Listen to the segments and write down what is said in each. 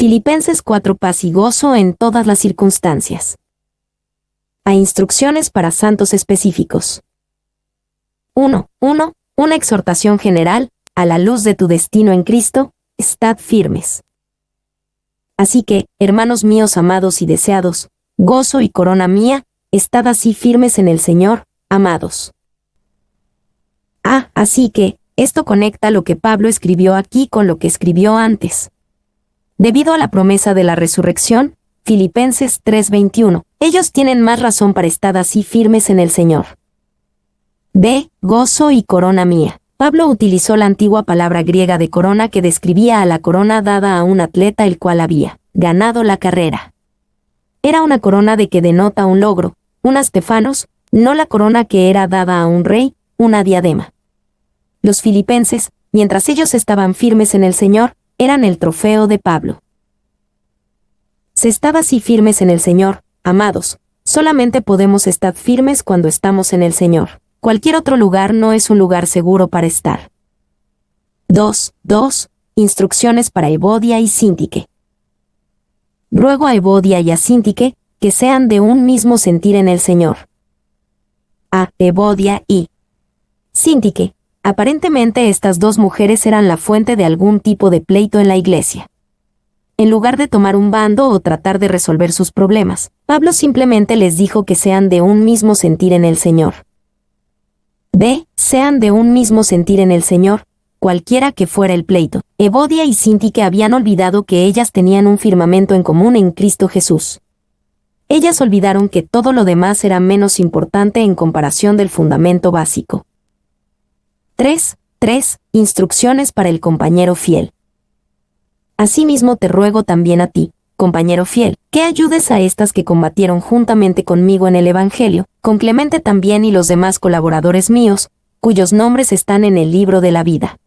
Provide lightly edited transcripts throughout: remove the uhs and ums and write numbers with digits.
Filipenses 4. Paz y gozo en todas las circunstancias. A instrucciones para santos específicos. 1. Una exhortación general, a la luz de tu destino en Cristo, estad firmes. Así que, hermanos míos amados y deseados, gozo y corona mía, estad así firmes en el Señor, amados. Así que, esto conecta lo que Pablo escribió aquí con lo que escribió antes. Debido a la promesa de la resurrección, Filipenses 3:21, ellos tienen más razón para estar así firmes en el Señor. B. Gozo y corona mía. Pablo utilizó la antigua palabra griega de corona que describía a la corona dada a un atleta el cual había ganado la carrera. Era una corona de que denota un logro, un Stefanos, no la corona que era dada a un rey, una diadema. Los filipenses, mientras ellos estaban firmes en el Señor, eran el trofeo de Pablo. Se estaba así firmes en el Señor, amados, solamente podemos estar firmes cuando estamos en el Señor. Cualquier otro lugar no es un lugar seguro para estar. 2. Instrucciones para Evodia y Síntique. Ruego a Evodia y a Síntique, que sean de un mismo sentir en el Señor. Evodia y Síntique. Aparentemente estas dos mujeres eran la fuente de algún tipo de pleito en la iglesia. En lugar de tomar un bando o tratar de resolver sus problemas, Pablo simplemente les dijo que sean de un mismo sentir en el Señor. B. Sean de un mismo sentir en el Señor, cualquiera que fuera el pleito. Evodia y Síntique habían olvidado que ellas tenían un firmamento en común en Cristo Jesús. Ellas olvidaron que todo lo demás era menos importante en comparación del fundamento básico. 3. Instrucciones para el compañero fiel. Asimismo te ruego también a ti, compañero fiel, que ayudes a estas que combatieron juntamente conmigo en el Evangelio, con Clemente también y los demás colaboradores míos, cuyos nombres están en el libro de la vida.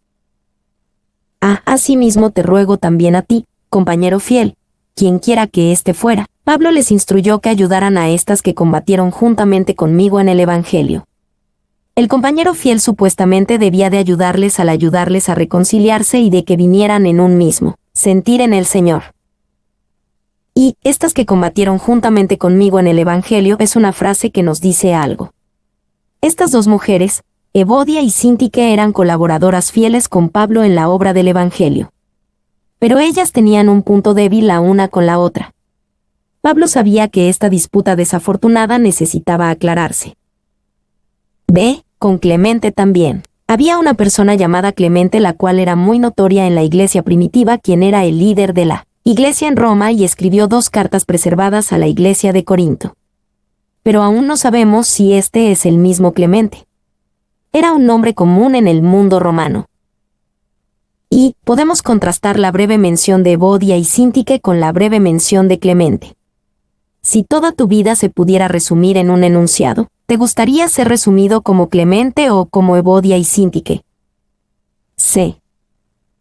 Asimismo te ruego también a ti, compañero fiel, quien quiera que éste fuera. Pablo les instruyó que ayudaran a estas que combatieron juntamente conmigo en el Evangelio. El compañero fiel supuestamente debía de ayudarles al ayudarles a reconciliarse y de que vinieran en un mismo sentir en el Señor. Y estas que combatieron juntamente conmigo en el Evangelio es una frase que nos dice algo. Estas dos mujeres, Evodia y Síntique, eran colaboradoras fieles con Pablo en la obra del Evangelio. Pero ellas tenían un punto débil la una con la otra. Pablo sabía que esta disputa desafortunada necesitaba aclararse. B. Con Clemente también. Había una persona llamada Clemente la cual era muy notoria en la iglesia primitiva, quien era el líder de la iglesia en Roma y escribió 2 cartas preservadas a la iglesia de Corinto. Pero aún no sabemos si este es el mismo Clemente. Era un nombre común en el mundo romano. Y podemos contrastar la breve mención de Evodia y Síntique con la breve mención de Clemente. Si toda tu vida se pudiera resumir en un enunciado, ¿te gustaría ser resumido como Clemente o como Evodia y Síntique? C.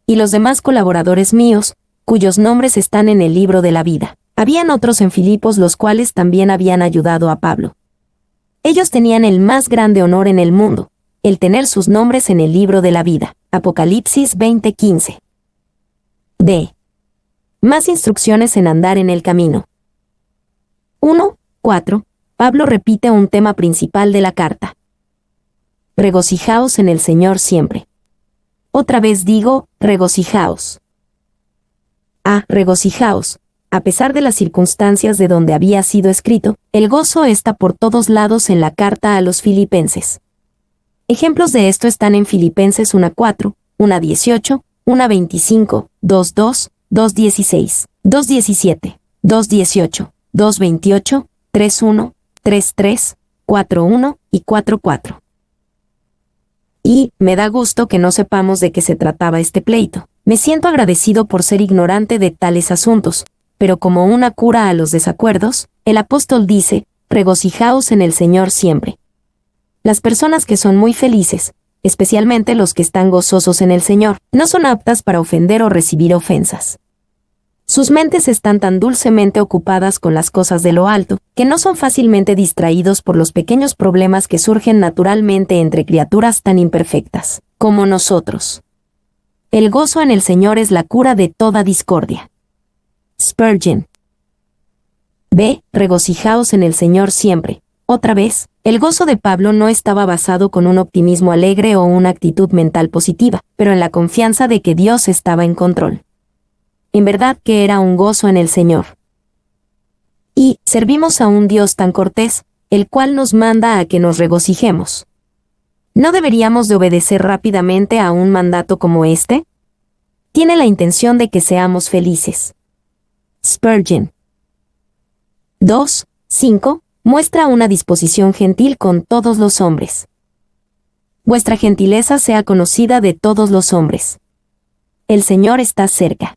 Y los demás colaboradores míos, cuyos nombres están en el libro de la vida. Habían otros en Filipos los cuales también habían ayudado a Pablo. Ellos tenían el más grande honor en el mundo, el tener sus nombres en el libro de la vida. Apocalipsis 20:15. D. Más instrucciones en andar en el camino. 1:4. Pablo repite un tema principal de la carta. Regocijaos en el Señor siempre. Otra vez digo, regocijaos. Regocijaos. A pesar de las circunstancias de donde había sido escrito, el gozo está por todos lados en la carta a los filipenses. Ejemplos de esto están en Filipenses 1:4, 1:18, 1:25, 2:2, 2:16, 2:17, 2:18, 2:28, 3:1, 3:3, 4:1 y 4:4. Y me da gusto que no sepamos de qué se trataba este pleito. Me siento agradecido por ser ignorante de tales asuntos, pero como una cura a los desacuerdos, el apóstol dice, regocijaos en el Señor siempre. Las personas que son muy felices, especialmente los que están gozosos en el Señor, no son aptas para ofender o recibir ofensas. Sus mentes están tan dulcemente ocupadas con las cosas de lo alto, que no son fácilmente distraídos por los pequeños problemas que surgen naturalmente entre criaturas tan imperfectas como nosotros. El gozo en el Señor es la cura de toda discordia. Spurgeon. B. Regocijaos en el Señor siempre. Otra vez, el gozo de Pablo no estaba basado con un optimismo alegre o una actitud mental positiva, pero en la confianza de que Dios estaba en control. En verdad que era un gozo en el Señor. Y servimos a un Dios tan cortés, el cual nos manda a que nos regocijemos. ¿No deberíamos de obedecer rápidamente a un mandato como este? Tiene la intención de que seamos felices. Spurgeon. 2. 5. Muestra una disposición gentil con todos los hombres. Vuestra gentileza sea conocida de todos los hombres. El Señor está cerca.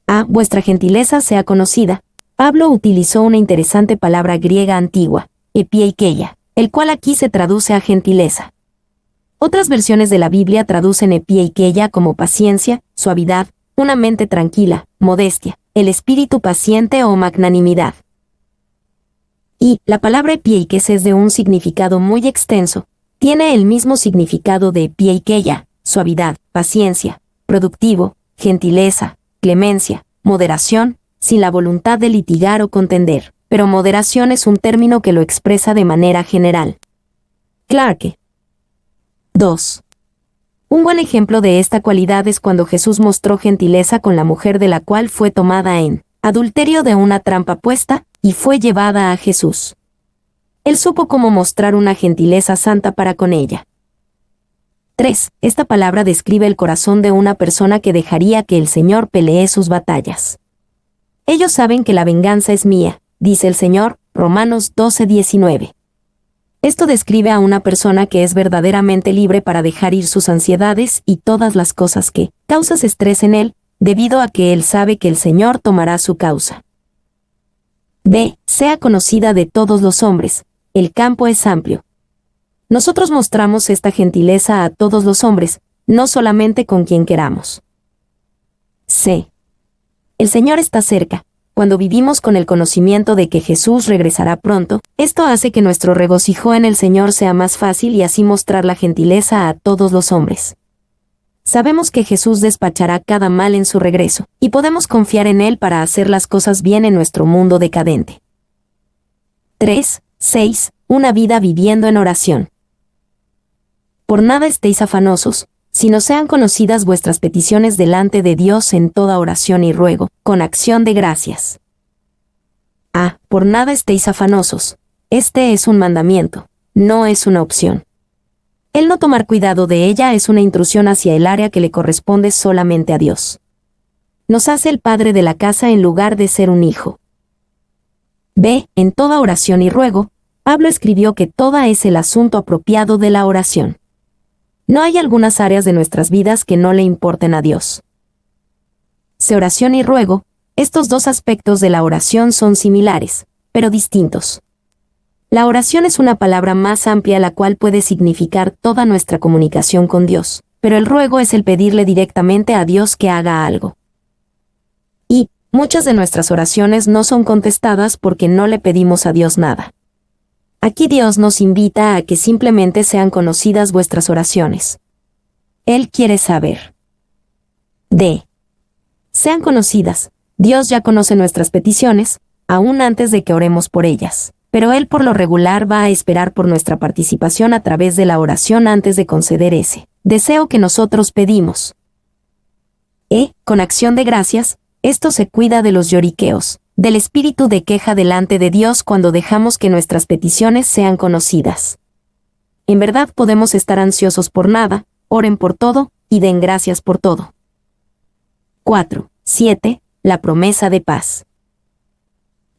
A. Vuestra gentileza sea conocida. Pablo utilizó una interesante palabra griega antigua, epieikeia, el cual aquí se traduce a gentileza. Otras versiones de la Biblia traducen epieikeia como paciencia, suavidad, una mente tranquila, modestia, el espíritu paciente o magnanimidad. Y la palabra epieikes es de un significado muy extenso, tiene el mismo significado de epieikeia, suavidad, paciencia, productivo, gentileza, clemencia, moderación, sin la voluntad de litigar o contender, pero moderación es un término que lo expresa de manera general. Clarke. 2. Un buen ejemplo de esta cualidad es cuando Jesús mostró gentileza con la mujer de la cual fue tomada en adulterio de una trampa puesta, y fue llevada a Jesús. Él supo cómo mostrar una gentileza santa para con ella. 3. Esta palabra describe el corazón de una persona que dejaría que el Señor pelee sus batallas. Ellos saben que la venganza es mía, dice el Señor, Romanos 12:19. Esto describe a una persona que es verdaderamente libre para dejar ir sus ansiedades y todas las cosas que causan estrés en él, debido a que él sabe que el Señor tomará su causa. B. Sea conocida de todos los hombres. El campo es amplio. Nosotros mostramos esta gentileza a todos los hombres, no solamente con quien queramos. C. El Señor está cerca. Cuando vivimos con el conocimiento de que Jesús regresará pronto, esto hace que nuestro regocijo en el Señor sea más fácil y así mostrar la gentileza a todos los hombres. Sabemos que Jesús despachará cada mal en su regreso, y podemos confiar en Él para hacer las cosas bien en nuestro mundo decadente. 3. 6. Una vida viviendo en oración. Por nada estéis afanosos, sino sean conocidas vuestras peticiones delante de Dios en toda oración y ruego, con acción de gracias. A. Por nada estéis afanosos. Este es un mandamiento, no es una opción. El no tomar cuidado de ella es una intrusión hacia el área que le corresponde solamente a Dios. Nos hace el padre de la casa en lugar de ser un hijo. B. En toda oración y ruego, Pablo escribió que toda es el asunto apropiado de la oración. No hay algunas áreas de nuestras vidas que no le importen a Dios. C. Oración y ruego, estos dos aspectos de la oración son similares, pero distintos. La oración es una palabra más amplia la cual puede significar toda nuestra comunicación con Dios, pero el ruego es el pedirle directamente a Dios que haga algo. Y muchas de nuestras oraciones no son contestadas porque no le pedimos a Dios nada. Aquí Dios nos invita a que simplemente sean conocidas vuestras oraciones. Él quiere saber. D. Sean conocidas. Dios ya conoce nuestras peticiones, aún antes de que oremos por ellas. Pero Él por lo regular va a esperar por nuestra participación a través de la oración antes de conceder ese deseo que nosotros pedimos. Con acción de gracias, esto se cuida de los lloriqueos, del espíritu de queja delante de Dios cuando dejamos que nuestras peticiones sean conocidas. En verdad podemos estar ansiosos por nada, oren por todo, y den gracias por todo. 4. 7. La promesa de paz.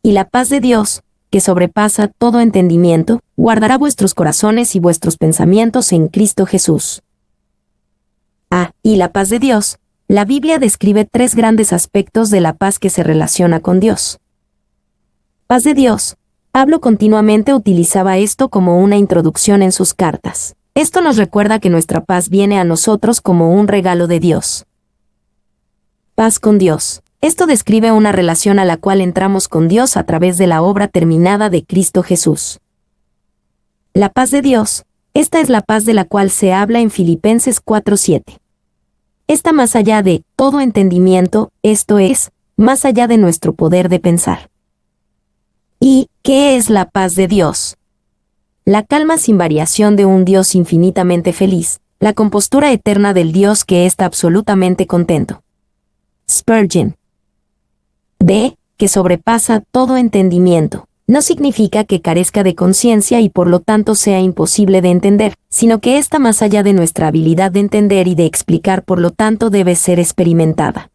Y la paz de Dios, que sobrepasa todo entendimiento, guardará vuestros corazones y vuestros pensamientos en Cristo Jesús. Y la paz de Dios. La Biblia describe 3 grandes aspectos de la paz que se relaciona con Dios. Paz de Dios. Pablo continuamente utilizaba esto como una introducción en sus cartas. Esto nos recuerda que nuestra paz viene a nosotros como un regalo de Dios. Paz con Dios. Esto describe una relación a la cual entramos con Dios a través de la obra terminada de Cristo Jesús. La paz de Dios. Esta es la paz de la cual se habla en Filipenses 4:7. Está más allá de todo entendimiento, esto es, más allá de nuestro poder de pensar. ¿Y qué es la paz de Dios? La calma sin variación de un Dios infinitamente feliz, la compostura eterna del Dios que está absolutamente contento. Spurgeon. D. Que sobrepasa todo entendimiento. No significa que carezca de conciencia y por lo tanto sea imposible de entender, sino que está más allá de nuestra habilidad de entender y de explicar, por lo tanto debe ser experimentada.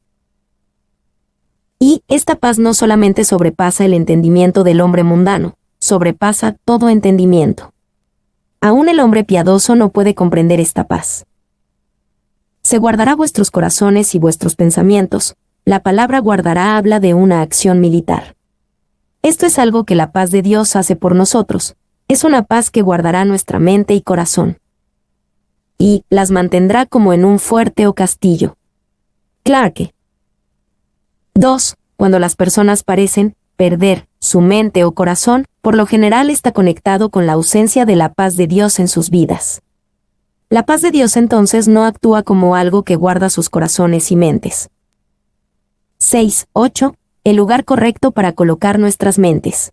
Y esta paz no solamente sobrepasa el entendimiento del hombre mundano, sobrepasa todo entendimiento. Aún el hombre piadoso no puede comprender esta paz. Se guardará vuestros corazones y vuestros pensamientos. La palabra guardará habla de una acción militar. Esto es algo que la paz de Dios hace por nosotros. Es una paz que guardará nuestra mente y corazón. Y las mantendrá como en un fuerte o castillo. Clarke. 2. Cuando las personas parecen perder su mente o corazón, por lo general está conectado con la ausencia de la paz de Dios en sus vidas. La paz de Dios entonces no actúa como algo que guarda sus corazones y mentes. 6.8. El lugar correcto para colocar nuestras mentes.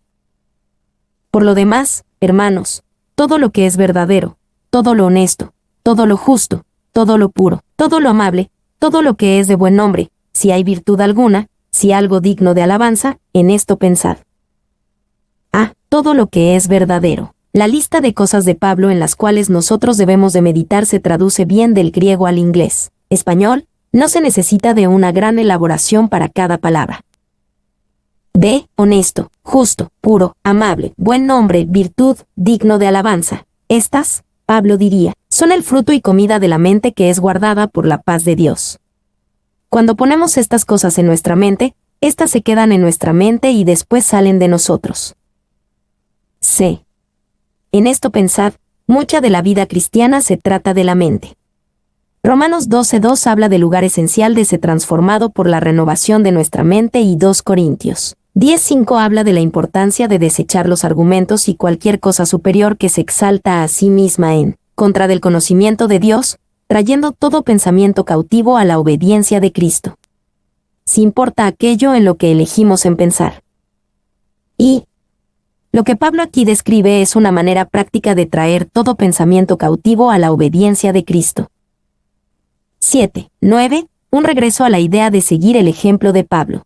Por lo demás, hermanos, todo lo que es verdadero, todo lo honesto, todo lo justo, todo lo puro, todo lo amable, todo lo que es de buen nombre, si hay virtud alguna, si algo digno de alabanza, en esto pensad. Todo lo que es verdadero. La lista de cosas de Pablo en las cuales nosotros debemos de meditar se traduce bien del griego al inglés. Español, no se necesita de una gran elaboración para cada palabra. B. Honesto, justo, puro, amable, buen nombre, virtud, digno de alabanza. Estas, Pablo diría, son el fruto y comida de la mente que es guardada por la paz de Dios. Cuando ponemos estas cosas en nuestra mente, estas se quedan en nuestra mente y después salen de nosotros. C. En esto pensad, mucha de la vida cristiana se trata de la mente. Romanos 12:2 habla del lugar esencial de ser transformado por la renovación de nuestra mente y 2 Corintios 10:5 habla de la importancia de desechar los argumentos y cualquier cosa superior que se exalta a sí misma en contra del conocimiento de Dios, trayendo todo pensamiento cautivo a la obediencia de Cristo. Si importa aquello en lo que elegimos en pensar. Y lo que Pablo aquí describe es una manera práctica de traer todo pensamiento cautivo a la obediencia de Cristo. 7.9. Un regreso a la idea de seguir el ejemplo de Pablo.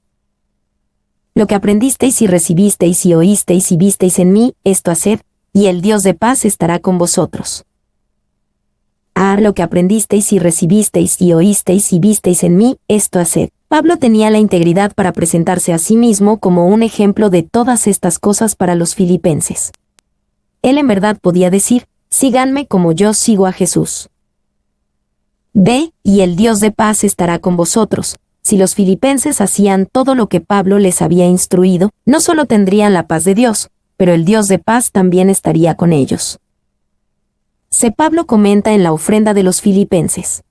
Lo que aprendisteis y recibisteis y oísteis y visteis en mí, esto haced, y el Dios de paz estará con vosotros. Lo que aprendisteis y recibisteis y oísteis y visteis en mí, esto haced. Pablo tenía la integridad para presentarse a sí mismo como un ejemplo de todas estas cosas para los filipenses. Él en verdad podía decir, síganme como yo sigo a Jesús. B. Y el Dios de paz estará con vosotros. Si los filipenses hacían todo lo que Pablo les había instruido, no solo tendrían la paz de Dios, pero el Dios de paz también estaría con ellos. C. Pablo comenta en la ofrenda de los filipenses.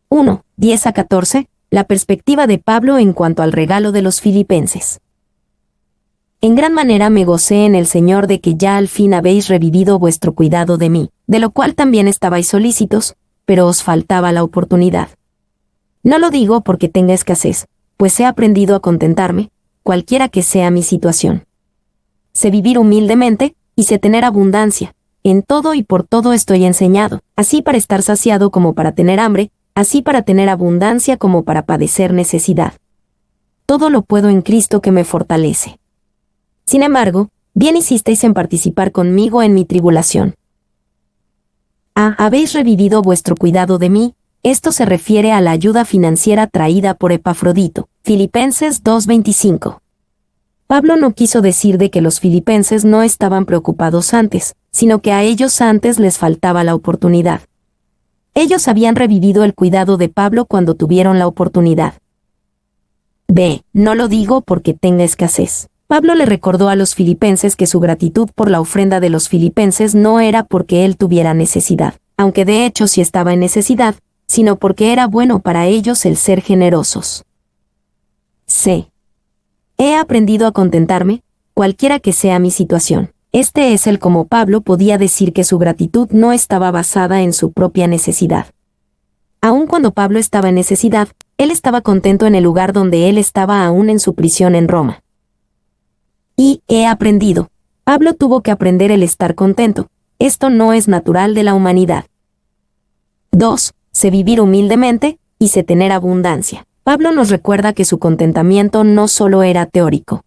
1:10-14. La perspectiva de Pablo en cuanto al regalo de los filipenses. En gran manera me gocé en el Señor de que ya al fin habéis revivido vuestro cuidado de mí, de lo cual también estabais solícitos, pero os faltaba la oportunidad. No lo digo porque tenga escasez, pues he aprendido a contentarme, cualquiera que sea mi situación. Sé vivir humildemente, y sé tener abundancia, en todo y por todo estoy enseñado, así para estar saciado como para tener hambre, así para tener abundancia como para padecer necesidad. Todo lo puedo en Cristo que me fortalece. Sin embargo, bien hicisteis en participar conmigo en mi tribulación. Habéis revivido vuestro cuidado de mí. Esto se refiere a la ayuda financiera traída por Epafrodito. Filipenses 2:25. Pablo no quiso decir de que los filipenses no estaban preocupados antes, sino que a ellos antes les faltaba la oportunidad. Ellos habían revivido el cuidado de Pablo cuando tuvieron la oportunidad. B. No lo digo porque tenga escasez. Pablo le recordó a los filipenses que su gratitud por la ofrenda de los filipenses no era porque él tuviera necesidad, aunque de hecho sí estaba en necesidad, sino porque era bueno para ellos el ser generosos. C. He aprendido a contentarme, cualquiera que sea mi situación. Este es el cómo Pablo podía decir que su gratitud no estaba basada en su propia necesidad. Aun cuando Pablo estaba en necesidad, él estaba contento en el lugar donde él estaba aún en su prisión en Roma. Y he aprendido. Pablo tuvo que aprender el estar contento. Esto no es natural de la humanidad. 2. Sé vivir humildemente y sé tener abundancia. Pablo nos recuerda que su contentamiento no solo era teórico.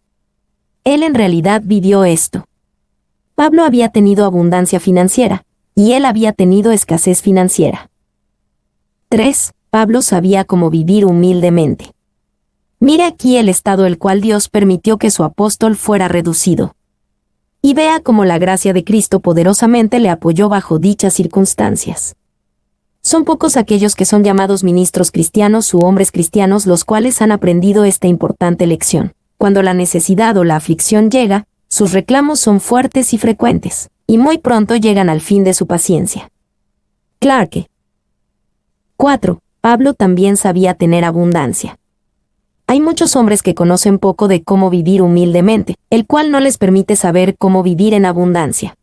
Él en realidad vivió esto. Pablo había tenido abundancia financiera, y él había tenido escasez financiera. 3. Pablo sabía cómo vivir humildemente. Mire aquí el estado el cual Dios permitió que su apóstol fuera reducido. Y vea cómo la gracia de Cristo poderosamente le apoyó bajo dichas circunstancias. Son pocos aquellos que son llamados ministros cristianos u hombres cristianos los cuales han aprendido esta importante lección. Cuando la necesidad o la aflicción llega, sus reclamos son fuertes y frecuentes, y muy pronto llegan al fin de su paciencia. Clarke. 4. Pablo también sabía tener abundancia. Hay muchos hombres que conocen poco de cómo vivir humildemente, el cual no les permite saber cómo vivir en abundancia.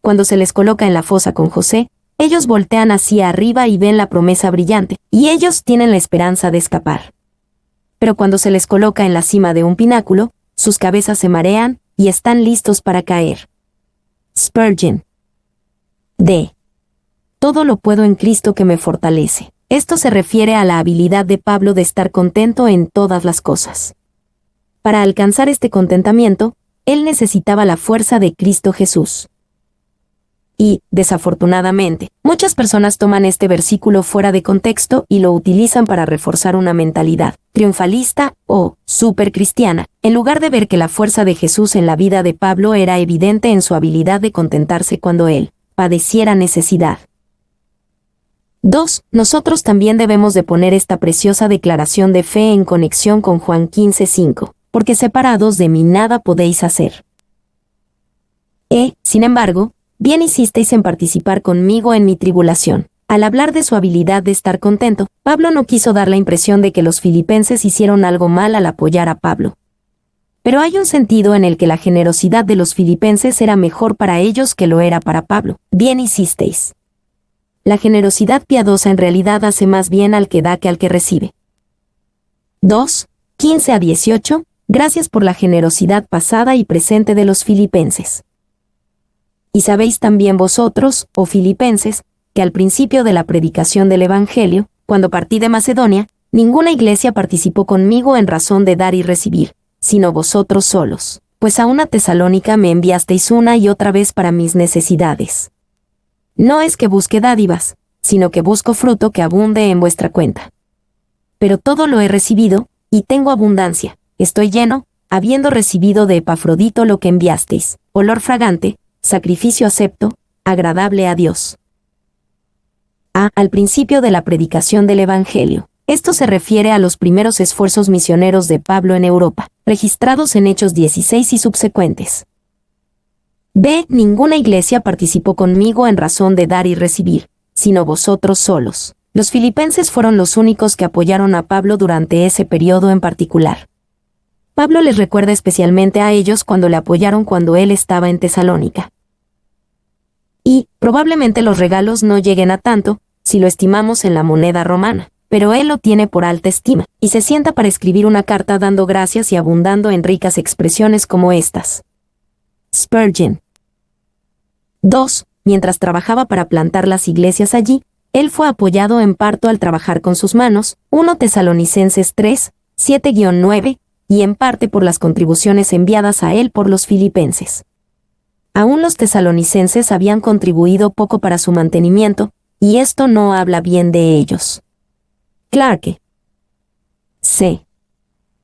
Cuando se les coloca en la fosa con José, ellos voltean hacia arriba y ven la promesa brillante, y ellos tienen la esperanza de escapar. Pero cuando se les coloca en la cima de un pináculo, sus cabezas se marean y están listos para caer. Spurgeon. D. Todo lo puedo en Cristo que me fortalece. Esto se refiere a la habilidad de Pablo de estar contento en todas las cosas. Para alcanzar este contentamiento, él necesitaba la fuerza de Cristo Jesús. Y, desafortunadamente, muchas personas toman este versículo fuera de contexto y lo utilizan para reforzar una mentalidad triunfalista o supercristiana, en lugar de ver que la fuerza de Jesús en la vida de Pablo era evidente en su habilidad de contentarse cuando él padeciera necesidad. 2. Nosotros también debemos de poner esta preciosa declaración de fe en conexión con Juan 15:5, porque separados de mí nada podéis hacer. Sin embargo, bien hicisteis en participar conmigo en mi tribulación. Al hablar de su habilidad de estar contento, Pablo no quiso dar la impresión de que los filipenses hicieron algo mal al apoyar a Pablo. Pero hay un sentido en el que la generosidad de los filipenses era mejor para ellos que lo era para Pablo. Bien hicisteis. La generosidad piadosa en realidad hace más bien al que da que al que recibe. 2. 15-18. Gracias por la generosidad pasada y presente de los filipenses. Y sabéis también vosotros, oh filipenses, que al principio de la predicación del Evangelio, cuando partí de Macedonia, ninguna iglesia participó conmigo en razón de dar y recibir, sino vosotros solos, pues a una Tesalónica me enviasteis una y otra vez para mis necesidades. No es que busque dádivas, sino que busco fruto que abunde en vuestra cuenta. Pero todo lo he recibido, y tengo abundancia, estoy lleno, habiendo recibido de Epafrodito lo que enviasteis, olor fragante, sacrificio acepto, agradable a Dios. Al principio de la predicación del Evangelio. Esto se refiere a los primeros esfuerzos misioneros de Pablo en Europa, registrados en Hechos 16 y subsecuentes. B. Ninguna iglesia participó conmigo en razón de dar y recibir, sino vosotros solos. Los filipenses fueron los únicos que apoyaron a Pablo durante ese periodo en particular. Pablo les recuerda especialmente a ellos cuando le apoyaron cuando él estaba en Tesalónica. Y, probablemente los regalos no lleguen a tanto, si lo estimamos en la moneda romana, pero él lo tiene por alta estima, y se sienta para escribir una carta dando gracias y abundando en ricas expresiones como estas. Spurgeon. 2. Mientras trabajaba para plantar las iglesias allí, él fue apoyado en parto al trabajar con sus manos, 1 Tesalonicenses 3, 7-9, y en parte por las contribuciones enviadas a él por los filipenses. Aún los tesalonicenses habían contribuido poco para su mantenimiento, y esto no habla bien de ellos. Clarke. C.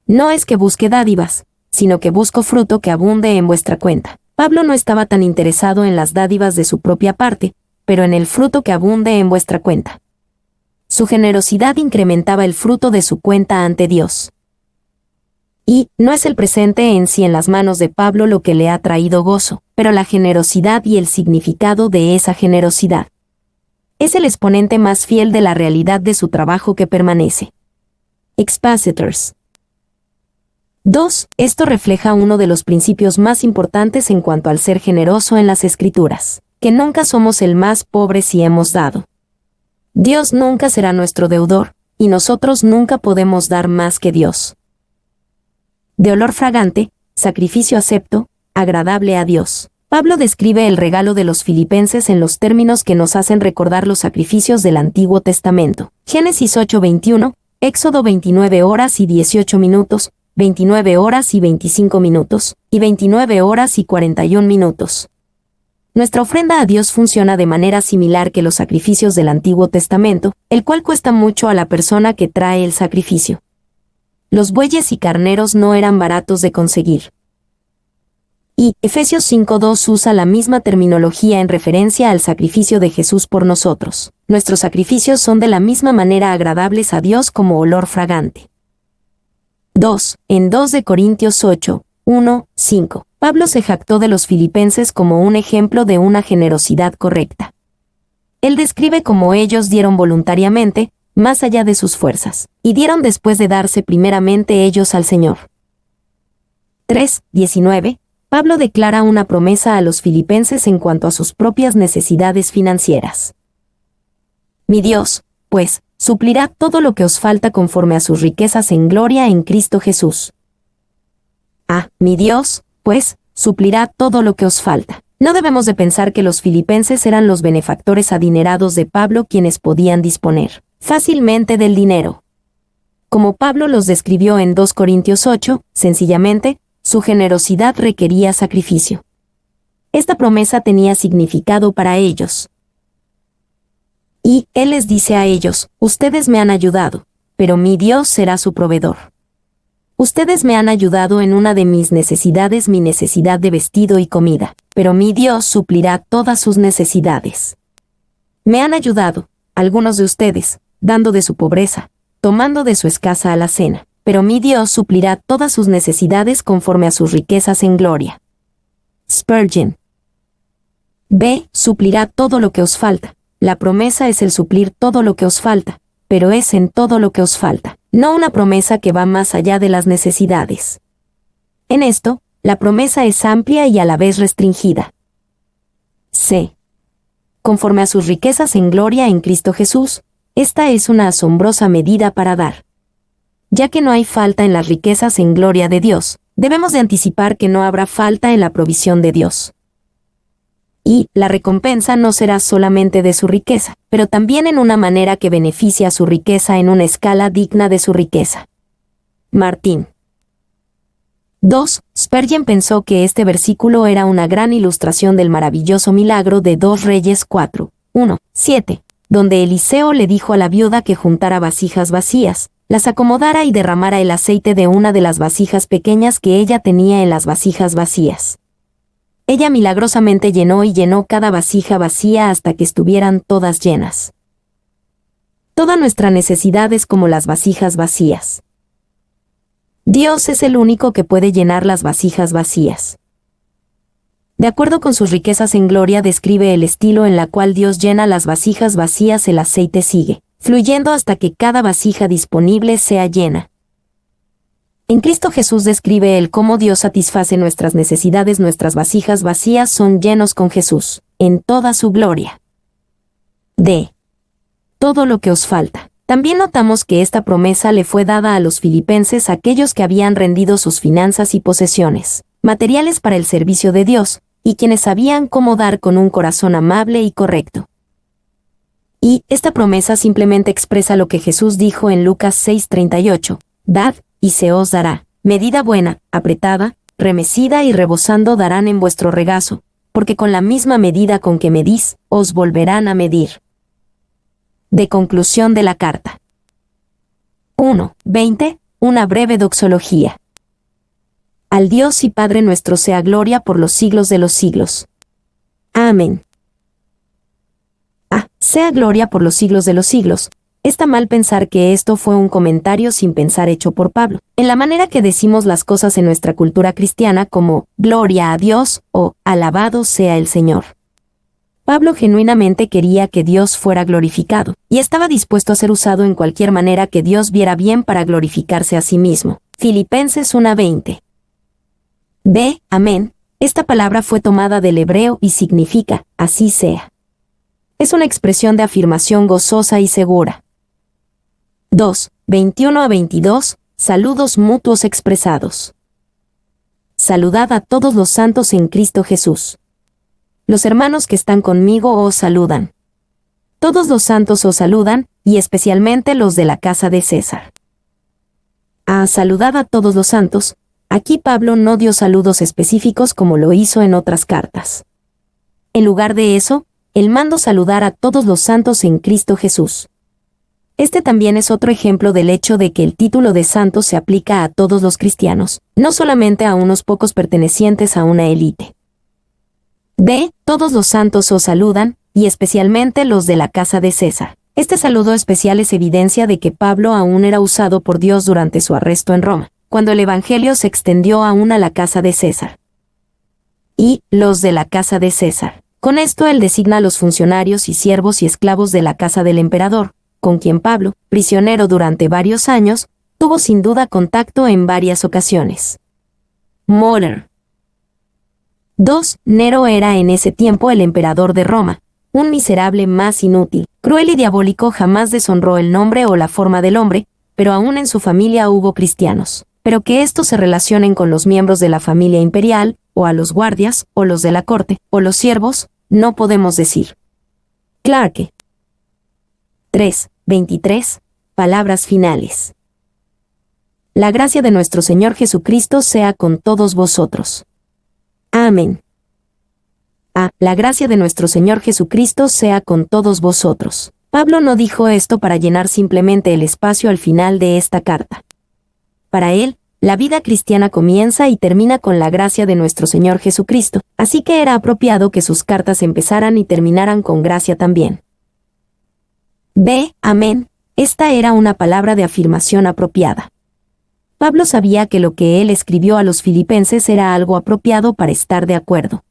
No es que busque dádivas, sino que busco fruto que abunde en vuestra cuenta. Pablo no estaba tan interesado en las dádivas de su propia parte, pero en el fruto que abunde en vuestra cuenta. Su generosidad incrementaba el fruto de su cuenta ante Dios. Y no es el presente en sí en las manos de Pablo lo que le ha traído gozo, pero la generosidad y el significado de esa generosidad. Es el exponente más fiel de la realidad de su trabajo que permanece. Expositors. 2. Esto refleja uno de los principios más importantes en cuanto al ser generoso en las Escrituras, que nunca somos el más pobre si hemos dado. Dios nunca será nuestro deudor, y nosotros nunca podemos dar más que Dios. De olor fragante, sacrificio acepto, agradable a Dios. Pablo describe el regalo de los filipenses en los términos que nos hacen recordar los sacrificios del Antiguo Testamento. Génesis 8:21, Éxodo 29 horas y 18 minutos, 29 horas y 25 minutos, y 29 horas y 41 minutos. Nuestra ofrenda a Dios funciona de manera similar que los sacrificios del Antiguo Testamento, el cual cuesta mucho a la persona que trae el sacrificio. Los bueyes y carneros no eran baratos de conseguir. Y Efesios 5:2 usa la misma terminología en referencia al sacrificio de Jesús por nosotros. Nuestros sacrificios son de la misma manera agradables a Dios como olor fragante. 2. En 2 de Corintios 8:1-5, Pablo se jactó de los filipenses como un ejemplo de una generosidad correcta. Él describe cómo ellos dieron voluntariamente, más allá de sus fuerzas, y dieron después de darse primeramente ellos al Señor. 3:19 Pablo declara una promesa a los filipenses en cuanto a sus propias necesidades financieras. Mi Dios, pues, suplirá todo lo que os falta conforme a sus riquezas en gloria en Cristo Jesús. Mi Dios, pues, suplirá todo lo que os falta. No debemos de pensar que los filipenses eran los benefactores adinerados de Pablo quienes podían disponer fácilmente del dinero. Como Pablo los describió en 2 Corintios 8, sencillamente, su generosidad requería sacrificio. Esta promesa tenía significado para ellos. Y Él les dice a ellos, ustedes me han ayudado, pero mi Dios será su proveedor. Ustedes me han ayudado en una de mis necesidades, mi necesidad de vestido y comida, pero mi Dios suplirá todas sus necesidades. Me han ayudado, algunos de ustedes, dando de su pobreza, tomando de su escasa alacena, pero mi Dios suplirá todas sus necesidades conforme a sus riquezas en gloria. Spurgeon. B. Suplirá todo lo que os falta. La promesa es el suplir todo lo que os falta, pero es en todo lo que os falta, no una promesa que va más allá de las necesidades. En esto, la promesa es amplia y a la vez restringida. C. Conforme a sus riquezas en gloria en Cristo Jesús, esta es una asombrosa medida para dar. Ya que no hay falta en las riquezas en gloria de Dios, debemos de anticipar que no habrá falta en la provisión de Dios. Y la recompensa no será solamente de su riqueza, pero también en una manera que beneficie a su riqueza en una escala digna de su riqueza. Martín. 2. Spurgeon pensó que este versículo era una gran ilustración del maravilloso milagro de 2 Reyes 4:1-7, donde Eliseo le dijo a la viuda que juntara vasijas vacías, las acomodara y derramara el aceite de una de las vasijas pequeñas que ella tenía en las vasijas vacías. Ella milagrosamente llenó y llenó cada vasija vacía hasta que estuvieran todas llenas. Toda nuestra necesidad es como las vasijas vacías. Dios es el único que puede llenar las vasijas vacías. De acuerdo con sus riquezas en gloria, describe el estilo en la cual Dios llena las vasijas vacías. El aceite sigue fluyendo hasta que cada vasija disponible sea llena. En Cristo Jesús describe el cómo Dios satisface nuestras necesidades. Nuestras vasijas vacías son llenos con Jesús, en toda su gloria. D. Todo lo que os falta. También notamos que esta promesa le fue dada a los filipenses, aquellos que habían rendido sus finanzas y posesiones, materiales para el servicio de Dios, y quienes sabían cómo dar con un corazón amable y correcto. Y esta promesa simplemente expresa lo que Jesús dijo en Lucas 6:38, dad, y se os dará, medida buena, apretada, remecida y rebosando darán en vuestro regazo, porque con la misma medida con que medís, os volverán a medir. De conclusión de la carta. 1:20, una breve doxología. Al Dios y Padre nuestro sea gloria por los siglos de los siglos. Amén. Sea gloria por los siglos de los siglos. Está mal pensar que esto fue un comentario sin pensar hecho por Pablo, en la manera que decimos las cosas en nuestra cultura cristiana como gloria a Dios o alabado sea el Señor. Pablo genuinamente quería que Dios fuera glorificado, y estaba dispuesto a ser usado en cualquier manera que Dios viera bien para glorificarse a sí mismo. Filipenses 1:20. B. Amén. Esta palabra fue tomada del hebreo y significa, así sea. Es una expresión de afirmación gozosa y segura. 2, 21 a 22, saludos mutuos expresados. Saludad a todos los santos en Cristo Jesús. Los hermanos que están conmigo os saludan. Todos los santos os saludan, y especialmente los de la casa de César. Saludad a todos los santos. Aquí Pablo no dio saludos específicos como lo hizo en otras cartas. En lugar de eso, él mandó saludar a todos los santos en Cristo Jesús. Este también es otro ejemplo del hecho de que el título de santo se aplica a todos los cristianos, no solamente a unos pocos pertenecientes a una élite. Todos los santos os saludan, y especialmente los de la casa de César. Este saludo especial es evidencia de que Pablo aún era usado por Dios durante su arresto en Roma, cuando el evangelio se extendió aún a la casa de César. Y los de la casa de César. Con esto él designa a los funcionarios y siervos y esclavos de la casa del emperador, con quien Pablo, prisionero durante varios años, tuvo sin duda contacto en varias ocasiones. Moller. 2. Nero era en ese tiempo el emperador de Roma, un miserable más inútil, cruel y diabólico. Jamás deshonró el nombre o la forma del hombre, pero aún en su familia hubo cristianos. Pero que estos se relacionen con los miembros de la familia imperial, o a los guardias, o los de la corte, o los siervos, no podemos decir. Clarke. 3, 23. Palabras finales. La gracia de nuestro Señor Jesucristo sea con todos vosotros. Amén. La gracia de nuestro Señor Jesucristo sea con todos vosotros. Pablo no dijo esto para llenar simplemente el espacio al final de esta carta. Para él, la vida cristiana comienza y termina con la gracia de nuestro Señor Jesucristo, así que era apropiado que sus cartas empezaran y terminaran con gracia también. Amén. Esta era una palabra de afirmación apropiada. Pablo sabía que lo que él escribió a los filipenses era algo apropiado para estar de acuerdo.